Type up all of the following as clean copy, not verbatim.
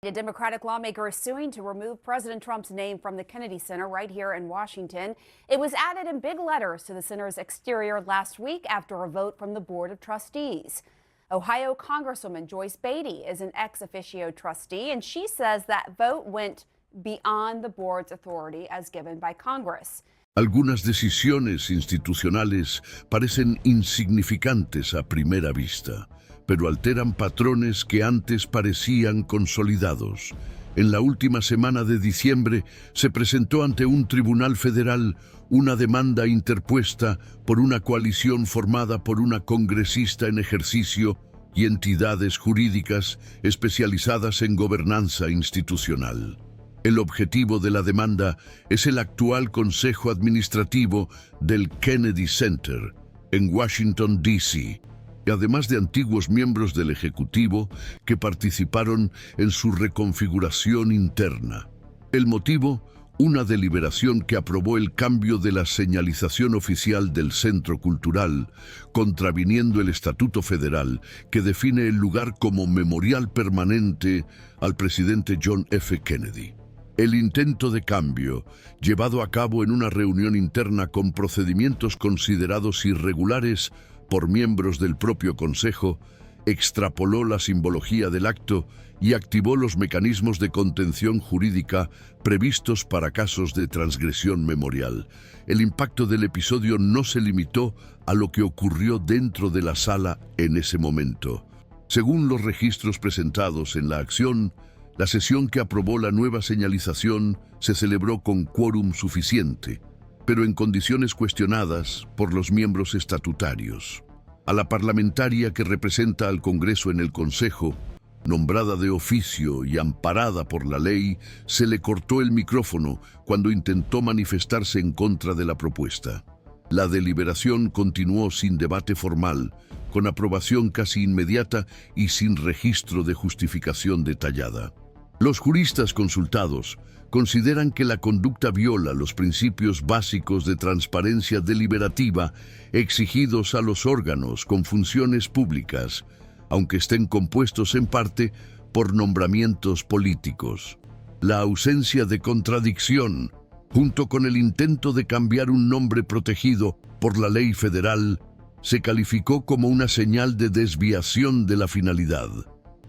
A Democratic lawmaker is suing to remove President Trump's name from the Kennedy Center right here in Washington. It was added in big letters to the center's exterior last week after a vote from the Board of Trustees. Ohio Congresswoman Joyce Beatty is an ex officio trustee, and she says that vote went beyond the board's authority as given by Congress. Algunas decisiones institucionales parecen insignificantes a primera vista, pero alteran patrones que antes parecían consolidados. En la última semana de diciembre se presentó ante un tribunal federal una demanda interpuesta por una coalición formada por una congresista en ejercicio y entidades jurídicas especializadas en gobernanza institucional. El objetivo de la demanda es el actual Consejo Administrativo del Kennedy Center, en Washington, D.C., y además de antiguos miembros del Ejecutivo que participaron en su reconfiguración interna. El motivo, una deliberación que aprobó el cambio de la señalización oficial del Centro Cultural, contraviniendo el Estatuto Federal que define el lugar como memorial permanente al presidente John F. Kennedy. El intento de cambio, llevado a cabo en una reunión interna con procedimientos considerados irregulares por miembros del propio Consejo, extrapoló la simbología del acto y activó los mecanismos de contención jurídica previstos para casos de transgresión memorial. El impacto del episodio no se limitó a lo que ocurrió dentro de la sala en ese momento. Según los registros presentados en la acción, la sesión que aprobó la nueva señalización se celebró con quórum suficiente, pero en condiciones cuestionadas por los miembros estatutarios. A la parlamentaria que representa al Congreso en el Consejo, nombrada de oficio y amparada por la ley, se le cortó el micrófono cuando intentó manifestarse en contra de la propuesta. La deliberación continuó sin debate formal, con aprobación casi inmediata y sin registro de justificación detallada. Los juristas consultados consideran que la conducta viola los principios básicos de transparencia deliberativa exigidos a los órganos con funciones públicas, aunque estén compuestos en parte por nombramientos políticos. La ausencia de contradicción, junto con el intento de cambiar un nombre protegido por la ley federal, se calificó como una señal de desviación de la finalidad.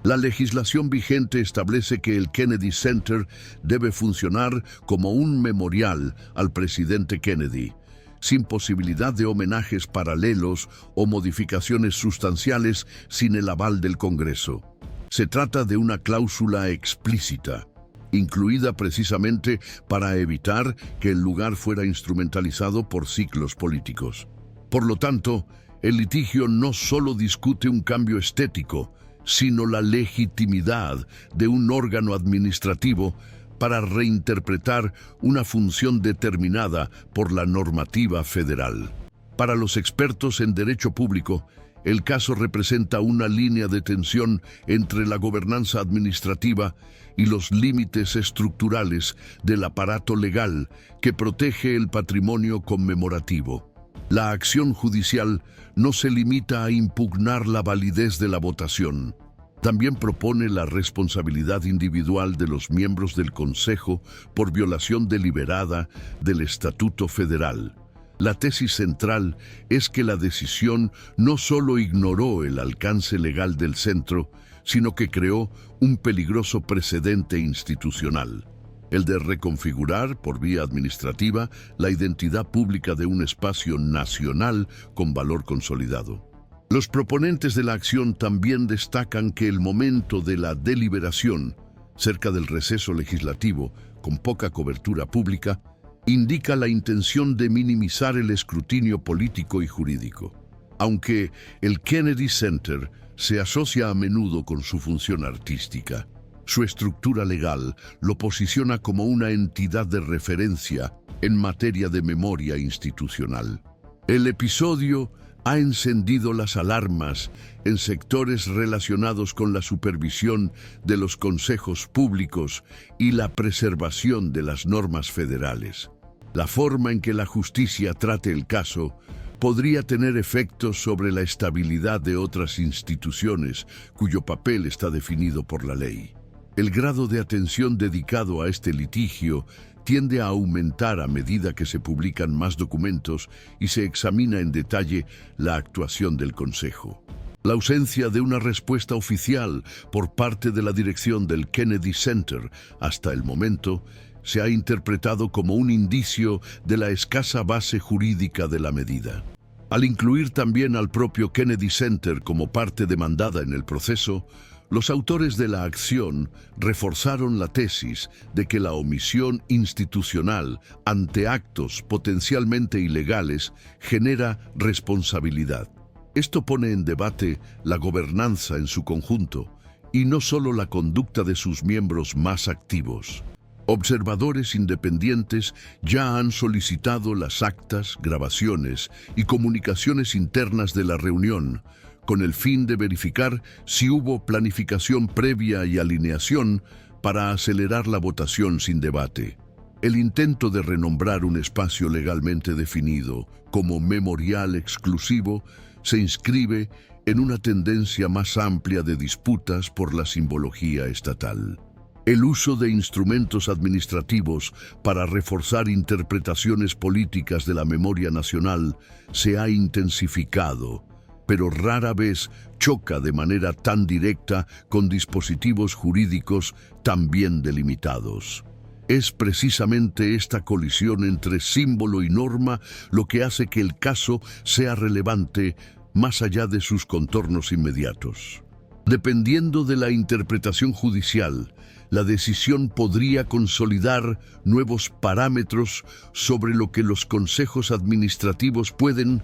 La legislación vigente establece que el Kennedy Center debe funcionar como un memorial al presidente Kennedy, sin posibilidad de homenajes paralelos o modificaciones sustanciales sin el aval del Congreso. Se trata de una cláusula explícita, incluida precisamente para evitar que el lugar fuera instrumentalizado por ciclos políticos. Por lo tanto, el litigio no solo discute un cambio estético, sino la legitimidad de un órgano administrativo para reinterpretar una función determinada por la normativa federal. Para los expertos en derecho público, el caso representa una línea de tensión entre la gobernanza administrativa y los límites estructurales del aparato legal que protege el patrimonio conmemorativo. La acción judicial no se limita a impugnar la validez de la votación. También propone la responsabilidad individual de los miembros del Consejo por violación deliberada del Estatuto Federal. La tesis central es que la decisión no solo ignoró el alcance legal del centro, sino que creó un peligroso precedente institucional, el de reconfigurar por vía administrativa la identidad pública de un espacio nacional con valor consolidado. Los proponentes de la acción también destacan que el momento de la deliberación, cerca del receso legislativo, con poca cobertura pública, indica la intención de minimizar el escrutinio político y jurídico. Aunque el Kennedy Center se asocia a menudo con su función artística, su estructura legal lo posiciona como una entidad de referencia en materia de memoria institucional. El episodio ha encendido las alarmas en sectores relacionados con la supervisión de los consejos públicos y la preservación de las normas federales. La forma en que la justicia trate el caso podría tener efectos sobre la estabilidad de otras instituciones cuyo papel está definido por la ley. El grado de atención dedicado a este litigio tiende a aumentar a medida que se publican más documentos y se examina en detalle la actuación del Consejo. La ausencia de una respuesta oficial por parte de la dirección del Kennedy Center hasta el momento se ha interpretado como un indicio de la escasa base jurídica de la medida. Al incluir también al propio Kennedy Center como parte demandada en el proceso, los autores de la acción reforzaron la tesis de que la omisión institucional ante actos potencialmente ilegales genera responsabilidad. Esto pone en debate la gobernanza en su conjunto y no solo la conducta de sus miembros más activos. Observadores independientes ya han solicitado las actas, grabaciones y comunicaciones internas de la reunión, con el fin de verificar si hubo planificación previa y alineación para acelerar la votación sin debate. El intento de renombrar un espacio legalmente definido como memorial exclusivo se inscribe en una tendencia más amplia de disputas por la simbología estatal. El uso de instrumentos administrativos para reforzar interpretaciones políticas de la memoria nacional se ha intensificado, pero rara vez choca de manera tan directa con dispositivos jurídicos tan bien delimitados. Es precisamente esta colisión entre símbolo y norma lo que hace que el caso sea relevante más allá de sus contornos inmediatos. Dependiendo de la interpretación judicial, la decisión podría consolidar nuevos parámetros sobre lo que los consejos administrativos pueden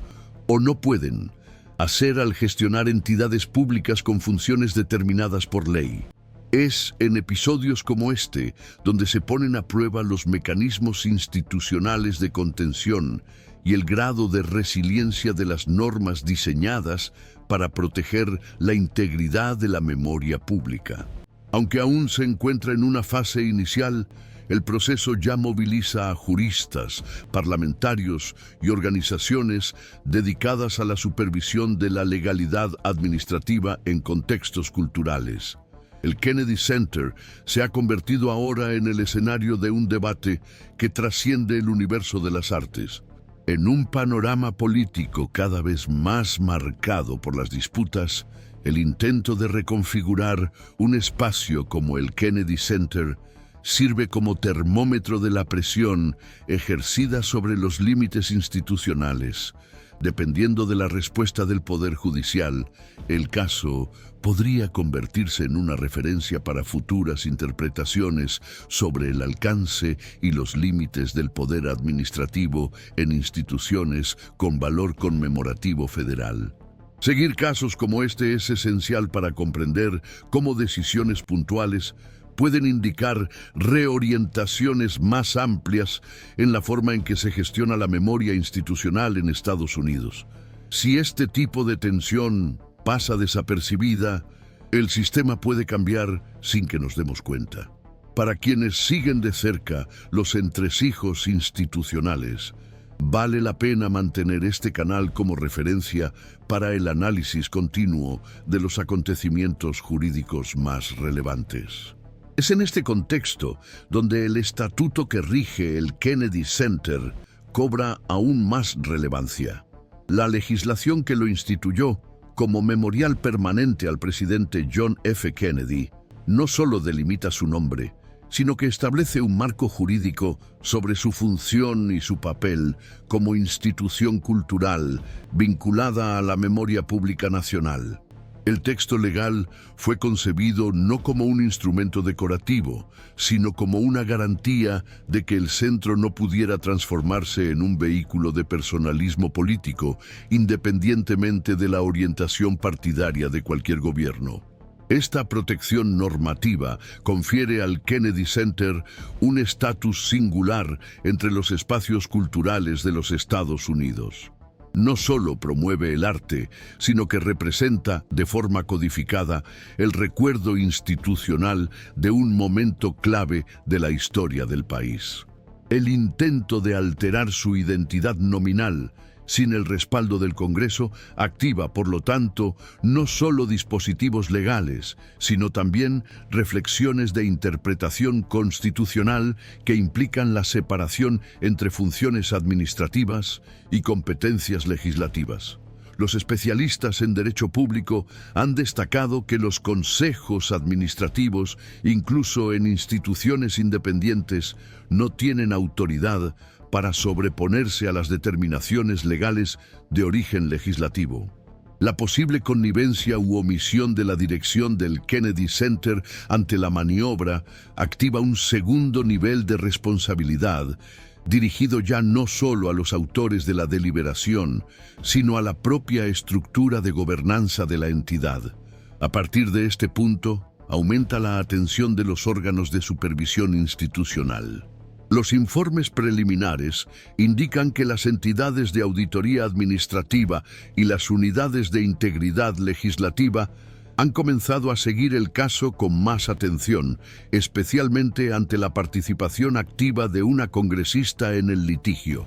o no pueden hacer al gestionar entidades públicas con funciones determinadas por ley. Es en episodios como este donde se ponen a prueba los mecanismos institucionales de contención y el grado de resiliencia de las normas diseñadas para proteger la integridad de la memoria pública. Aunque aún se encuentra en una fase inicial, el proceso ya moviliza a juristas, parlamentarios y organizaciones dedicadas a la supervisión de la legalidad administrativa en contextos culturales. El Kennedy Center se ha convertido ahora en el escenario de un debate que trasciende el universo de las artes. En un panorama político cada vez más marcado por las disputas, el intento de reconfigurar un espacio como el Kennedy Center sirve como termómetro de la presión ejercida sobre los límites institucionales. Dependiendo de la respuesta del Poder Judicial, el caso podría convertirse en una referencia para futuras interpretaciones sobre el alcance y los límites del poder administrativo en instituciones con valor conmemorativo federal. Seguir casos como este es esencial para comprender cómo decisiones puntuales pueden indicar reorientaciones más amplias en la forma en que se gestiona la memoria institucional en Estados Unidos. Si este tipo de tensión pasa desapercibida, el sistema puede cambiar sin que nos demos cuenta. Para quienes siguen de cerca los entresijos institucionales, vale la pena mantener este canal como referencia para el análisis continuo de los acontecimientos jurídicos más relevantes. Es en este contexto donde el estatuto que rige el Kennedy Center cobra aún más relevancia. La legislación que lo instituyó como memorial permanente al presidente John F. Kennedy no solo delimita su nombre, sino que establece un marco jurídico sobre su función y su papel como institución cultural vinculada a la memoria pública nacional. El texto legal fue concebido no como un instrumento decorativo, sino como una garantía de que el centro no pudiera transformarse en un vehículo de personalismo político, independientemente de la orientación partidaria de cualquier gobierno. Esta protección normativa confiere al Kennedy Center un estatus singular entre los espacios culturales de los Estados Unidos. No solo promueve el arte, sino que representa, de forma codificada, el recuerdo institucional de un momento clave de la historia del país. El intento de alterar su identidad nominal Sin el respaldo del Congreso, activa, por lo tanto, no solo dispositivos legales, sino también reflexiones de interpretación constitucional que implican la separación entre funciones administrativas y competencias legislativas. Los especialistas en derecho público han destacado que los consejos administrativos, incluso en instituciones independientes, no tienen autoridad para sobreponerse a las determinaciones legales de origen legislativo. La posible connivencia u omisión de la dirección del Kennedy Center ante la maniobra activa un segundo nivel de responsabilidad, dirigido ya no solo a los autores de la deliberación, sino a la propia estructura de gobernanza de la entidad. A partir de este punto, aumenta la atención de los órganos de supervisión institucional. Los informes preliminares indican que las entidades de auditoría administrativa y las unidades de integridad legislativa han comenzado a seguir el caso con más atención, especialmente ante la participación activa de una congresista en el litigio.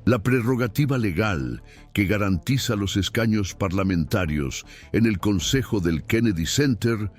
La prerrogativa legal que garantiza los escaños parlamentarios en el Consejo del Kennedy Center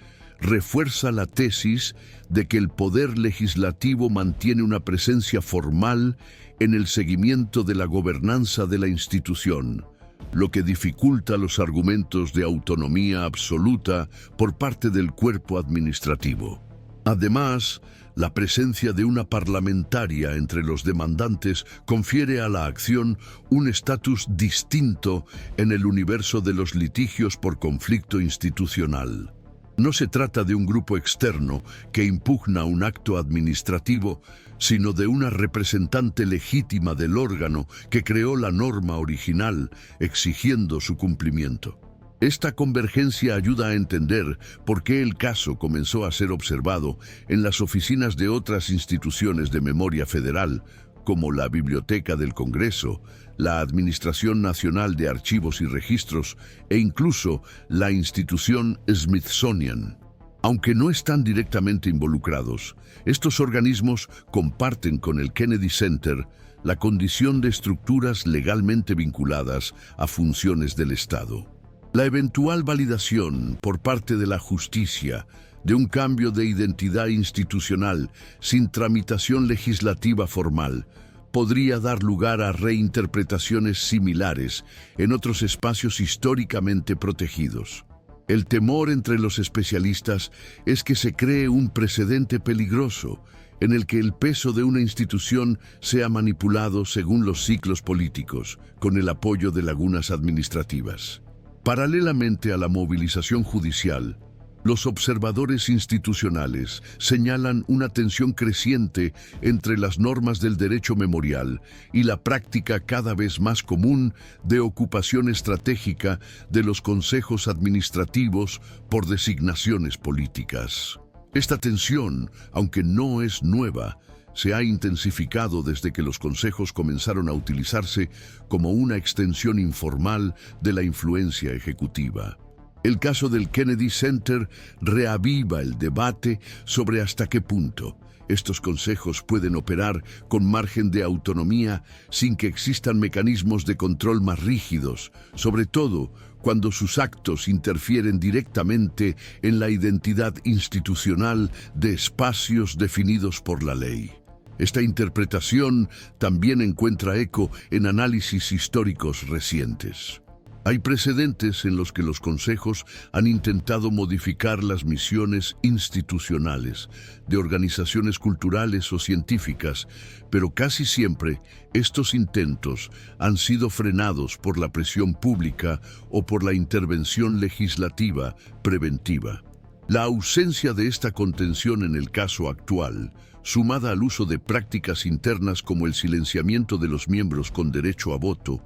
refuerza la tesis de que el poder legislativo mantiene una presencia formal en el seguimiento de la gobernanza de la institución, lo que dificulta los argumentos de autonomía absoluta por parte del cuerpo administrativo. Además, la presencia de una parlamentaria entre los demandantes confiere a la acción un estatus distinto en el universo de los litigios por conflicto institucional. No se trata de un grupo externo que impugna un acto administrativo, sino de una representante legítima del órgano que creó la norma original, exigiendo su cumplimiento. Esta convergencia ayuda a entender por qué el caso comenzó a ser observado en las oficinas de otras instituciones de memoria federal, como la Biblioteca del Congreso, la Administración Nacional de Archivos y Registros e incluso la institución Smithsonian. Aunque no están directamente involucrados, estos organismos comparten con el Kennedy Center la condición de estructuras legalmente vinculadas a funciones del Estado. La eventual validación por parte de la justicia de un cambio de identidad institucional sin tramitación legislativa formal podría dar lugar a reinterpretaciones similares en otros espacios históricamente protegidos. El temor entre los especialistas es que se cree un precedente peligroso en el que el peso de una institución sea manipulado según los ciclos políticos, con el apoyo de lagunas administrativas. Paralelamente a la movilización judicial, los observadores institucionales señalan una tensión creciente entre las normas del derecho memorial y la práctica cada vez más común de ocupación estratégica de los consejos administrativos por designaciones políticas. Esta tensión, aunque no es nueva, se ha intensificado desde que los consejos comenzaron a utilizarse como una extensión informal de la influencia ejecutiva. El caso del Kennedy Center reaviva el debate sobre hasta qué punto estos consejos pueden operar con margen de autonomía sin que existan mecanismos de control más rígidos, sobre todo cuando sus actos interfieren directamente en la identidad institucional de espacios definidos por la ley. Esta interpretación también encuentra eco en análisis históricos recientes. Hay precedentes en los que los consejos han intentado modificar las misiones institucionales de organizaciones culturales o científicas, pero casi siempre estos intentos han sido frenados por la presión pública o por la intervención legislativa preventiva. La ausencia de esta contención en el caso actual, sumada al uso de prácticas internas como el silenciamiento de los miembros con derecho a voto,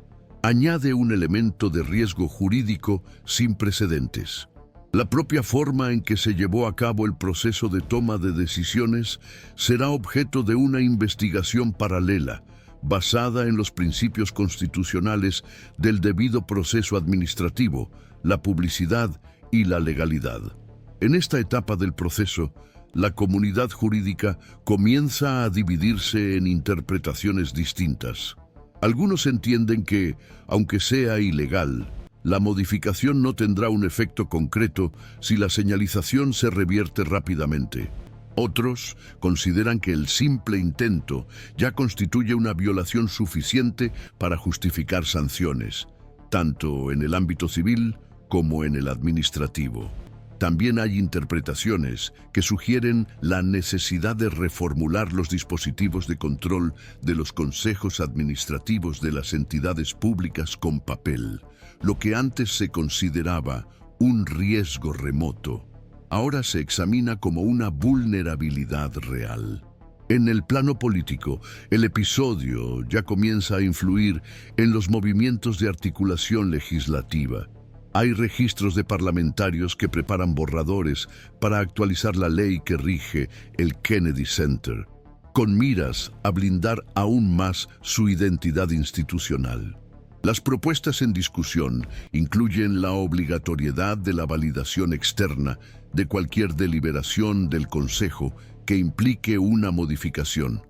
añade un elemento de riesgo jurídico sin precedentes. La propia forma en que se llevó a cabo el proceso de toma de decisiones será objeto de una investigación paralela, basada en los principios constitucionales del debido proceso administrativo, la publicidad y la legalidad. En esta etapa del proceso, la comunidad jurídica comienza a dividirse en interpretaciones distintas. Algunos entienden que, aunque sea ilegal, la modificación no tendrá un efecto concreto si la señalización se revierte rápidamente. Otros consideran que el simple intento ya constituye una violación suficiente para justificar sanciones, tanto en el ámbito civil como en el administrativo. También hay interpretaciones que sugieren la necesidad de reformular los dispositivos de control de los consejos administrativos de las entidades públicas con papel. Lo que antes se consideraba un riesgo remoto, ahora se examina como una vulnerabilidad real. En el plano político, el episodio ya comienza a influir en los movimientos de articulación legislativa. Hay registros de parlamentarios que preparan borradores para actualizar la ley que rige el Kennedy Center, con miras a blindar aún más su identidad institucional. Las propuestas en discusión incluyen la obligatoriedad de la validación externa de cualquier deliberación del Consejo que implique una modificación,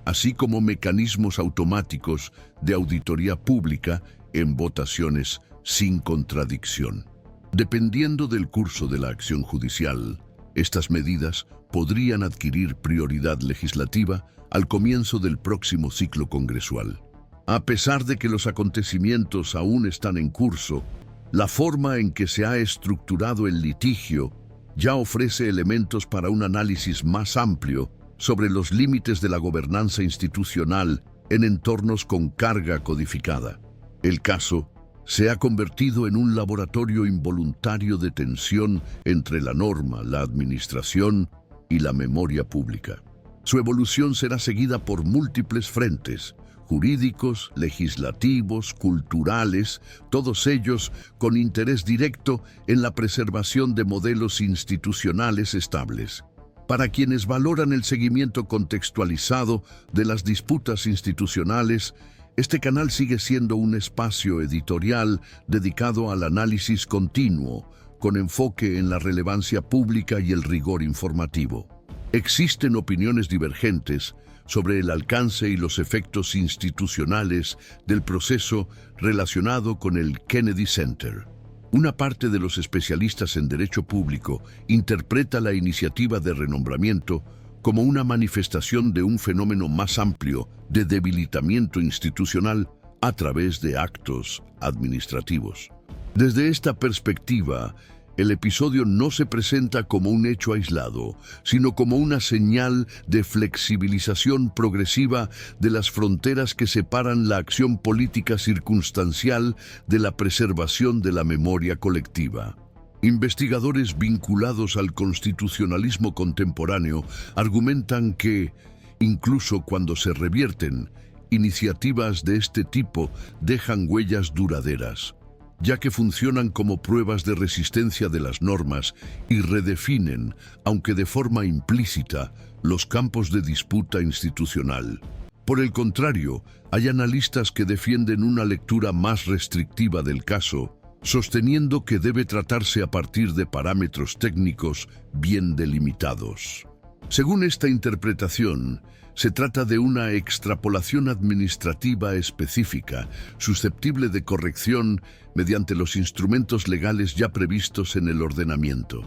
así como mecanismos automáticos de auditoría pública en votaciones sin contradicción. Dependiendo del curso de la acción judicial, estas medidas podrían adquirir prioridad legislativa al comienzo del próximo ciclo congresual. A pesar de que los acontecimientos aún están en curso, la forma en que se ha estructurado el litigio ya ofrece elementos para un análisis más amplio sobre los límites de la gobernanza institucional en entornos con carga codificada. El caso se ha convertido en un laboratorio involuntario de tensión entre la norma, la administración y la memoria pública. Su evolución será seguida por múltiples frentes: jurídicos, legislativos, culturales, todos ellos con interés directo en la preservación de modelos institucionales estables. Para quienes valoran el seguimiento contextualizado de las disputas institucionales, este canal sigue siendo un espacio editorial dedicado al análisis continuo, con enfoque en la relevancia pública y el rigor informativo. Existen opiniones divergentes sobre el alcance y los efectos institucionales del proceso relacionado con el Kennedy Center. Una parte de los especialistas en derecho público interpreta la iniciativa de renombramiento como una manifestación de un fenómeno más amplio de debilitamiento institucional a través de actos administrativos. Desde esta perspectiva, el episodio no se presenta como un hecho aislado, sino como una señal de flexibilización progresiva de las fronteras que separan la acción política circunstancial de la preservación de la memoria colectiva. Investigadores vinculados al constitucionalismo contemporáneo argumentan que, incluso cuando se revierten, iniciativas de este tipo dejan huellas duraderas, ya que funcionan como pruebas de resistencia de las normas y redefinen, aunque de forma implícita, los campos de disputa institucional. Por el contrario, hay analistas que defienden una lectura más restrictiva del caso, sosteniendo que debe tratarse a partir de parámetros técnicos bien delimitados. Según esta interpretación, se trata de una extrapolación administrativa específica, susceptible de corrección mediante los instrumentos legales ya previstos en el ordenamiento.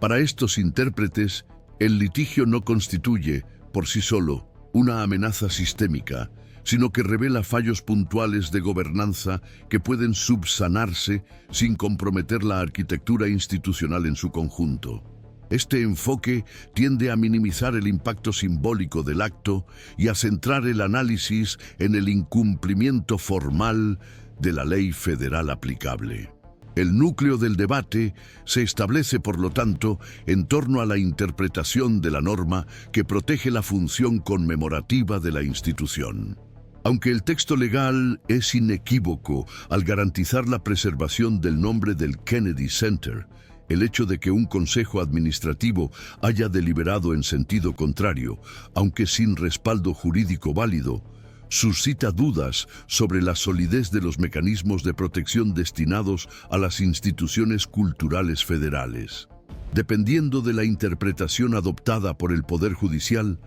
Para estos intérpretes, el litigio no constituye, por sí solo, una amenaza sistémica, sino que revela fallos puntuales de gobernanza que pueden subsanarse sin comprometer la arquitectura institucional en su conjunto. Este enfoque tiende a minimizar el impacto simbólico del acto y a centrar el análisis en el incumplimiento formal de la ley federal aplicable. El núcleo del debate se establece, por lo tanto, en torno a la interpretación de la norma que protege la función conmemorativa de la institución. Aunque el texto legal es inequívoco al garantizar la preservación del nombre del Kennedy Center, el hecho de que un consejo administrativo haya deliberado en sentido contrario, aunque sin respaldo jurídico válido, suscita dudas sobre la solidez de los mecanismos de protección destinados a las instituciones culturales federales. Dependiendo de la interpretación adoptada por el Poder Judicial,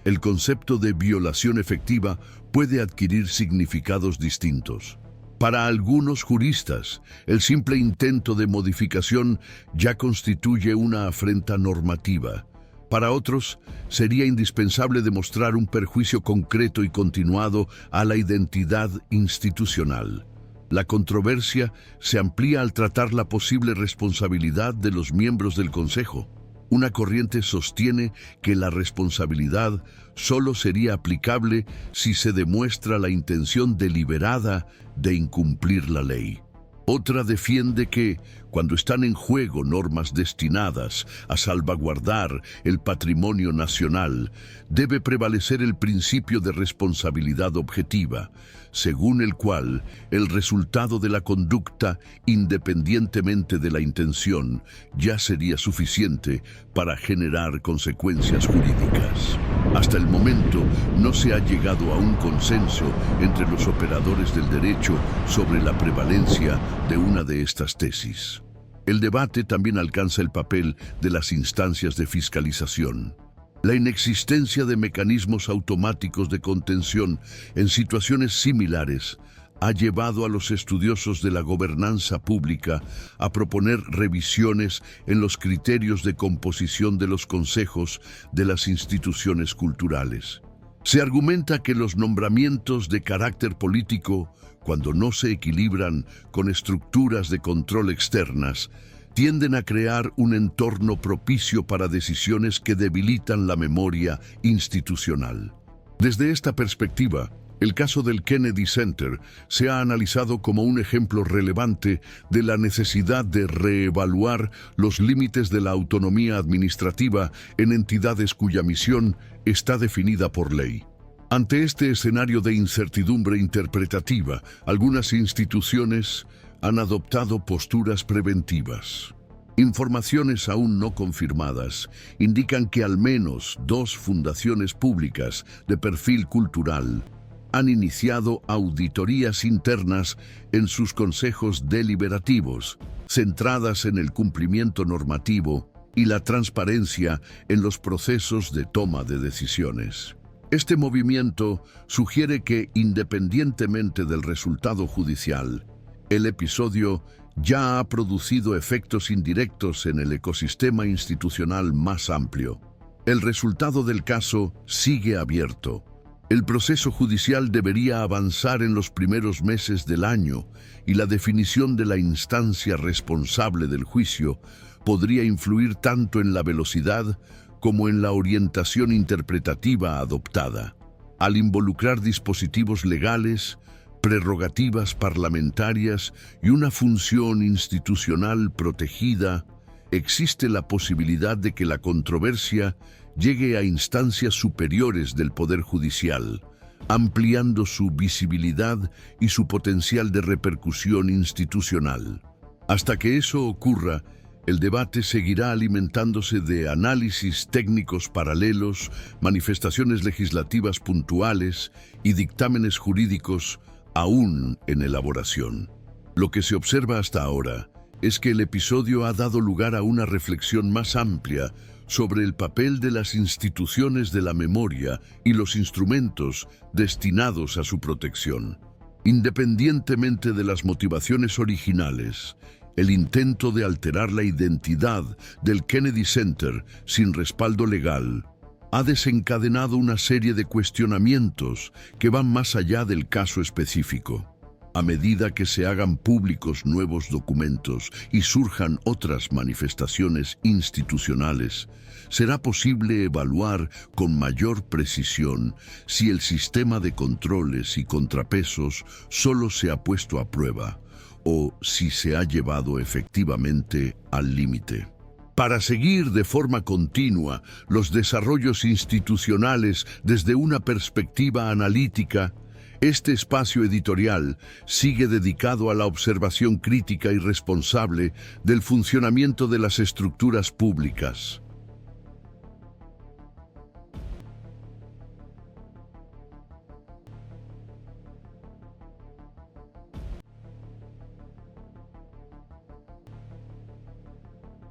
el concepto de violación efectiva puede adquirir significados distintos. Para algunos juristas, el simple intento de modificación ya constituye una afrenta normativa. Para otros, sería indispensable demostrar un perjuicio concreto y continuado a la identidad institucional. La controversia se amplía al tratar la posible responsabilidad de los miembros del Consejo. Una corriente sostiene que la responsabilidad solo sería aplicable si se demuestra la intención deliberada de incumplir la ley. Otra defiende que, cuando están en juego normas destinadas a salvaguardar el patrimonio nacional, debe prevalecer el principio de responsabilidad objetiva, según el cual el resultado de la conducta, independientemente de la intención, ya sería suficiente para generar consecuencias jurídicas. Hasta el momento no se ha llegado a un consenso entre los operadores del derecho sobre la prevalencia de una de estas tesis. El debate también alcanza el papel de las instancias de fiscalización. La inexistencia de mecanismos automáticos de contención en situaciones similares ha llevado a los estudiosos de la gobernanza pública a proponer revisiones en los criterios de composición de los consejos de las instituciones culturales. Se argumenta que los nombramientos de carácter político, cuando no se equilibran con estructuras de control externas, tienden a crear un entorno propicio para decisiones que debilitan la memoria institucional. Desde esta perspectiva, el caso del Kennedy Center se ha analizado como un ejemplo relevante de la necesidad de reevaluar los límites de la autonomía administrativa en entidades cuya misión está definida por ley. Ante este escenario de incertidumbre interpretativa, algunas instituciones han adoptado posturas preventivas. Informaciones aún no confirmadas indican que al menos 2 fundaciones públicas de perfil cultural han iniciado auditorías internas en sus consejos deliberativos, centradas en el cumplimiento normativo y la transparencia en los procesos de toma de decisiones. Este movimiento sugiere que, independientemente del resultado judicial, el episodio ya ha producido efectos indirectos en el ecosistema institucional más amplio. El resultado del caso sigue abierto. El proceso judicial debería avanzar en los primeros meses del año y la definición de la instancia responsable del juicio podría influir tanto en la velocidad como en la orientación interpretativa adoptada. Al involucrar dispositivos legales, prerrogativas parlamentarias y una función institucional protegida, existe la posibilidad de que la controversia llegue a instancias superiores del Poder Judicial, ampliando su visibilidad y su potencial de repercusión institucional. Hasta que eso ocurra, el debate seguirá alimentándose de análisis técnicos paralelos, manifestaciones legislativas puntuales y dictámenes jurídicos aún en elaboración. Lo que se observa hasta ahora es que el episodio ha dado lugar a una reflexión más amplia sobre el papel de las instituciones de la memoria y los instrumentos destinados a su protección. Independientemente de las motivaciones originales, el intento de alterar la identidad del Kennedy Center sin respaldo legal ha desencadenado una serie de cuestionamientos que van más allá del caso específico. A medida que se hagan públicos nuevos documentos y surjan otras manifestaciones institucionales, será posible evaluar con mayor precisión si el sistema de controles y contrapesos solo se ha puesto a prueba o si se ha llevado efectivamente al límite. Para seguir de forma continua los desarrollos institucionales desde una perspectiva analítica, este espacio editorial sigue dedicado a la observación crítica y responsable del funcionamiento de las estructuras públicas.